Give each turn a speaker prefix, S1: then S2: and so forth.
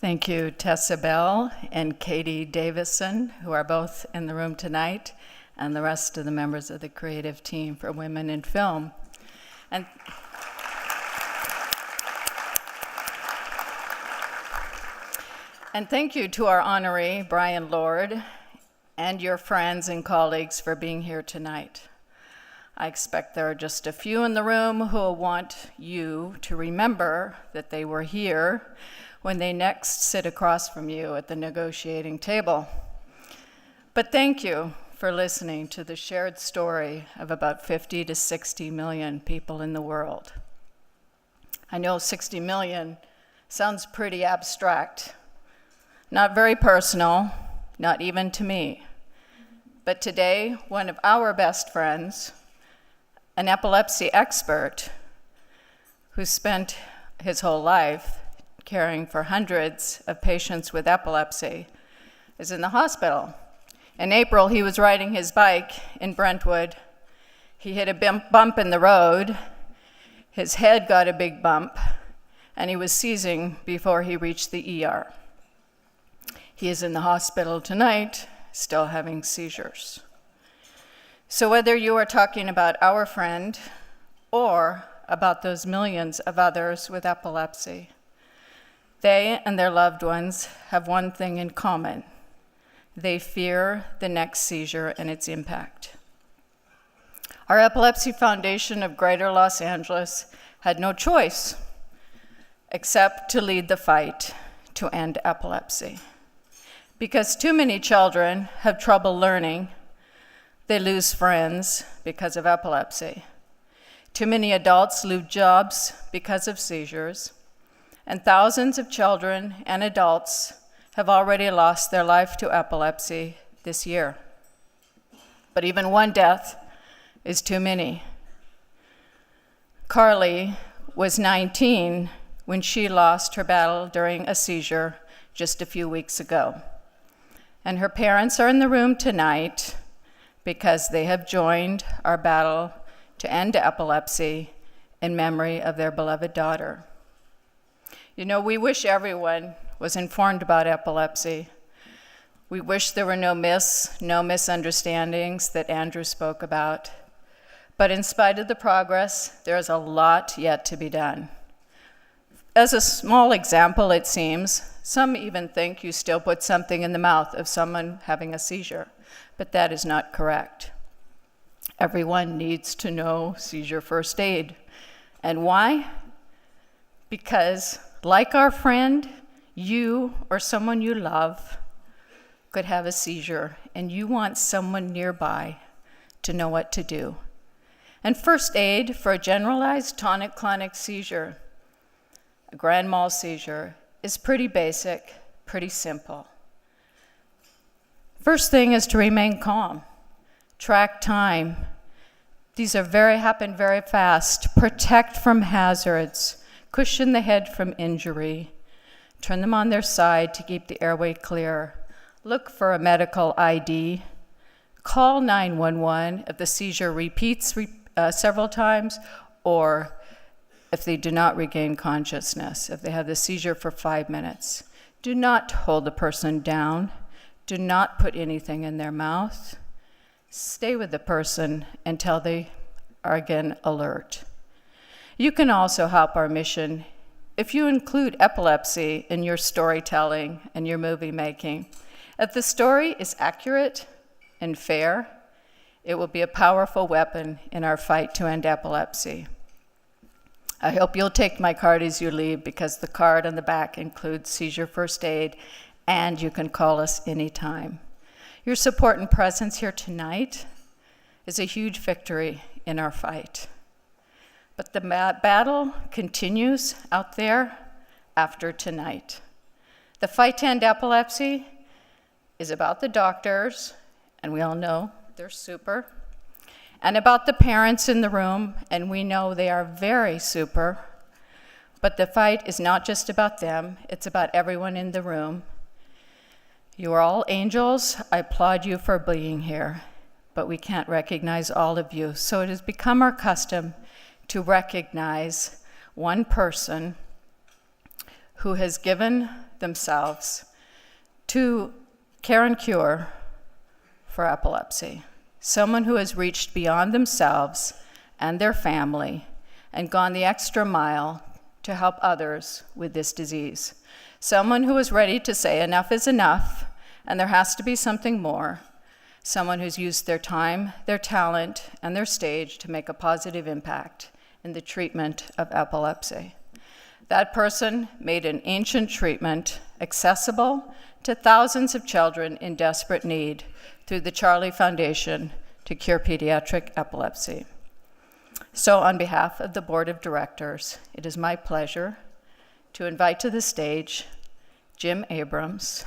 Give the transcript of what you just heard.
S1: Thank you, Tessa Bell and Katie Davison, who are both in the room tonight, and the rest of the members of the creative team for Women in Film. And thank you to our honoree, Brian Lord, and your friends and colleagues for being here tonight. I expect there are just a few in the room who will want you to remember that they were here when they next sit across from you at the negotiating table. But thank you for listening to the shared story of about 50 to 60 million people in the world. I know 60 million sounds pretty abstract, not very personal, not even to me. But today, one of our best friends, an epilepsy expert who spent his whole life caring for hundreds of patients with epilepsy, is in the hospital. In April, he was riding his bike in Brentwood. He hit a bump in the road. His head got a big bump, and he was seizing before he reached the ER. He is in the hospital tonight, still having seizures. So whether you are talking about our friend or about those millions of others with epilepsy, they and their loved ones have one thing in common. They fear the next seizure and its impact. Our Epilepsy Foundation of Greater Los Angeles had no choice except to lead the fight to end epilepsy. Because too many children have trouble learning, they lose friends because of epilepsy. Too many adults lose jobs because of seizures, and thousands of children and adults have already lost their life to epilepsy this year. But even one death is too many. Carly was 19 when she lost her battle during a seizure just a few weeks ago. And her parents are in the room tonight because they have joined our battle to end epilepsy in memory of their beloved daughter. You know, we wish everyone was informed about epilepsy. We wish there were no misunderstandings that Andrew spoke about. But in spite of the progress, there is a lot yet to be done. As a small example, it seems, some even think you still put something in the mouth of someone having a seizure, but that is not correct. Everyone needs to know seizure first aid. And why? Because, like our friend, you or someone you love could have a seizure, and you want someone nearby to know what to do. And first aid for a generalized tonic-clonic seizure, a grand mal seizure, is pretty basic, pretty simple. First thing is to remain calm, track time. These happen very fast. Protect from hazards, cushion the head from injury, turn them on their side to keep the airway clear. Look for a medical ID. Call 911 if the seizure repeats several times, or if they do not regain consciousness, if they have the seizure for 5 minutes. Do not hold the person down. Do not put anything in their mouth. Stay with the person until they are again alert. You can also help our mission if you include epilepsy in your storytelling and your movie making. If the story is accurate and fair, it will be a powerful weapon in our fight to end epilepsy. I hope you'll take my card as you leave, because the card on the back includes seizure first aid, and you can call us anytime. Your support and presence here tonight is a huge victory in our fight. But the battle continues out there after tonight. The fight to end epilepsy is about the doctors, and we all know they're super, and about the parents in the room, and we know they are very super. But the fight is not just about them, it's about everyone in the room. You are all angels. I applaud you for being here, but we can't recognize all of you. So it has become our custom to recognize one person who has given themselves to care and cure for epilepsy. Someone who has reached beyond themselves and their family and gone the extra mile to help others with this disease. Someone who is ready to say enough is enough and there has to be something more. Someone who's used their time, their talent, and their stage to make a positive impact in the treatment of epilepsy. That person made an ancient treatment accessible to thousands of children in desperate need through the Charlie Foundation to cure pediatric epilepsy. So on behalf of the Board of Directors, it is my pleasure to invite to the stage Jim Abrams,